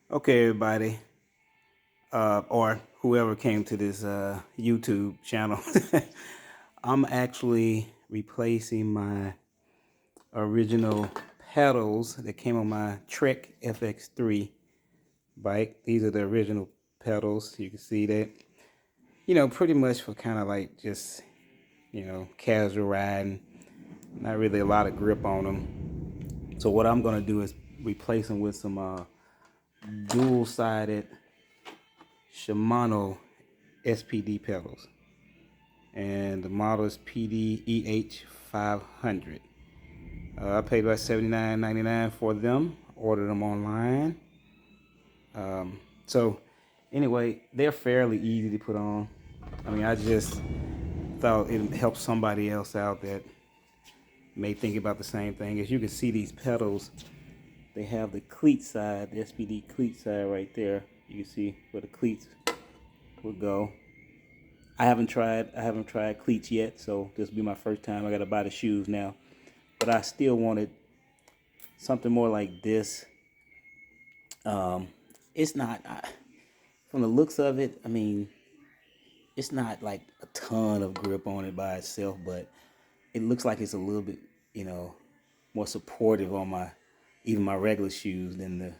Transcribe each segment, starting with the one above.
Okay, everybody, or whoever came to this YouTube channel, I'm actually replacing my original pedals that came on my Trek FX3 bike. These are the original pedals. You can see that, pretty much for kind of like just, casual riding. Not really a lot of grip on them. So what I'm gonna do is replace them with some dual-sided Shimano SPD pedals, and the model is PDEH 500. I paid about $79.99 for them. Ordered them online. So anyway, they're fairly easy to put on. I mean, I just thought it helped somebody else out that may think about the same thing. As you can see, these pedals, they have the cleat side, the SPD cleat side right there. You can see where the cleats would go. I haven't tried cleats yet, so this will be my first time. I gotta buy the shoes now. But I still wanted something more like this. It's not, from the looks of it, I mean, it's not like a ton of grip on it by itself, but it looks like it's a little bit, more supportive on even my regular shoes than the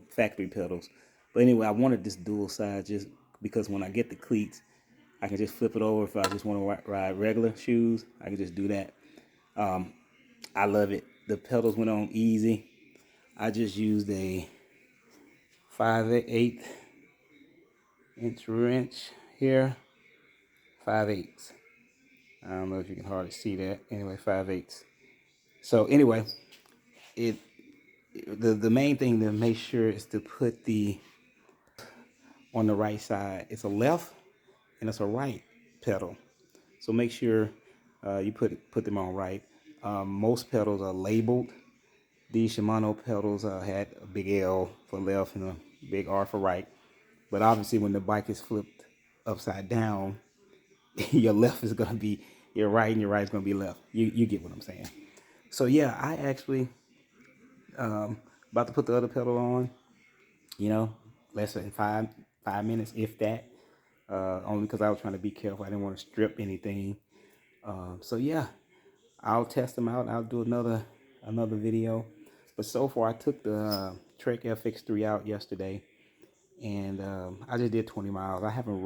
factory pedals. But anyway, I wanted this dual side just because when I get the cleats, I can just flip it over. If I just want to ride regular shoes, I can just do that. I love it. The pedals went on easy. I just used a 5/8 inch wrench here, 5/8. I don't know if you can hardly see that. Anyway, 5/8. So anyway, it the main thing to make sure is to put the on the right side. It's a left and it's a right pedal. So make sure you put them on right. Most pedals are labeled. These Shimano pedals had a big L for left and a big R for right. But obviously, when the bike is flipped upside down, your left is going to be your right and your right is going to be left. You get what I'm saying. So yeah, I actually about to put the other pedal on. You know, less than five minutes, if that. Only because I was trying to be careful. I didn't want to strip anything. So yeah, I'll test them out. I'll do another video. But so far, I took the Trek FX3 out yesterday, and I just did 20 miles. I haven't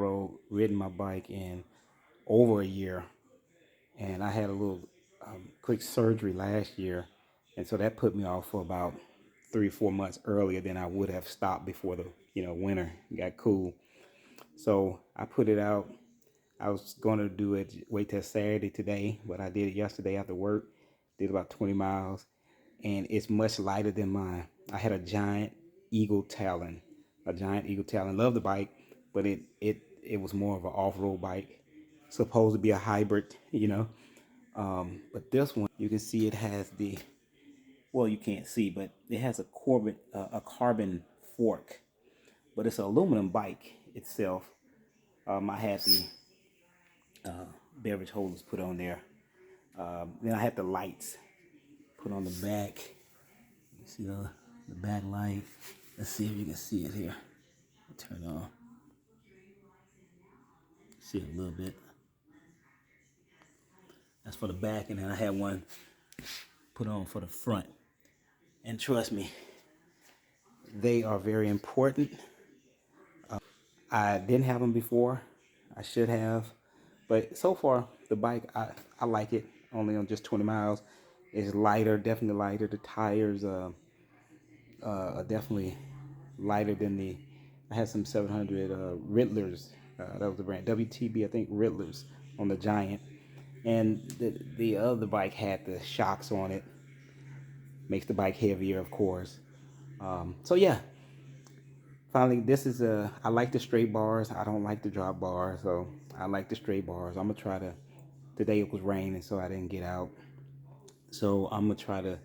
ridden my bike in over a year, and I had a little quick surgery last year, and so that put me off for about 3 or 4 months earlier than I would have stopped before the winter got cool. So I put it out. I was going to do it, wait till Saturday today, but I did it yesterday after work. Did about 20 miles, and it's much lighter than mine. I had a giant Eagle Talon, Love the bike, but it was more of an off-road bike. Supposed to be a hybrid, but this one, you can see it has well, you can't see, but it has a carbon fork, but it's an aluminum bike itself. I had the beverage holders put on there. Then I had the lights put on the back. You see the back light. Let's see if you can see it here. Turn it on. See it a little bit. That's for the back, and then I had one put on for the front. And trust me, they are very important. I didn't have them before. I should have. But so far, the bike, I like it. Only on just 20 miles. It's lighter, definitely lighter. The tires are definitely lighter than I had some 700 Riddlers. That was the brand. WTB, I think, Riddlers on the Giant. And the other bike had the shocks on it. Makes the bike heavier, of course. So yeah, finally, I like the straight bars. I don't like the drop bars, so I like the straight bars. I'm gonna try to. Today it was raining, so I didn't get out. So I'm gonna try to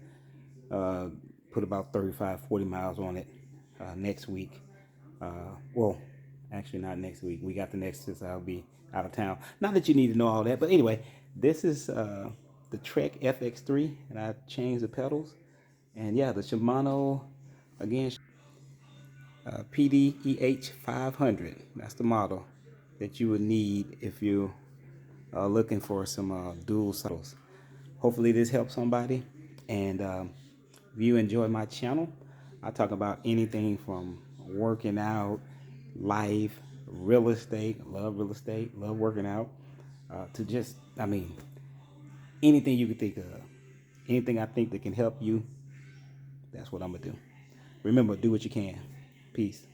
uh, put about 35, 40 miles on it next week. Well, actually not next week. We got the next since I'll be out of town. Not that you need to know all that, but anyway, this is the Trek FX3, and I changed the pedals. And yeah, the Shimano again. PDEH 500. That's the model that you would need if you are looking for some dual saddles. Hopefully this helps somebody. And if you enjoy my channel, I talk about anything from working out, life, real estate. Love real estate, love working out, to just, I mean, anything you can think of. Anything I think that can help you, that's what I'm going to do. Remember, do what you can. Peace.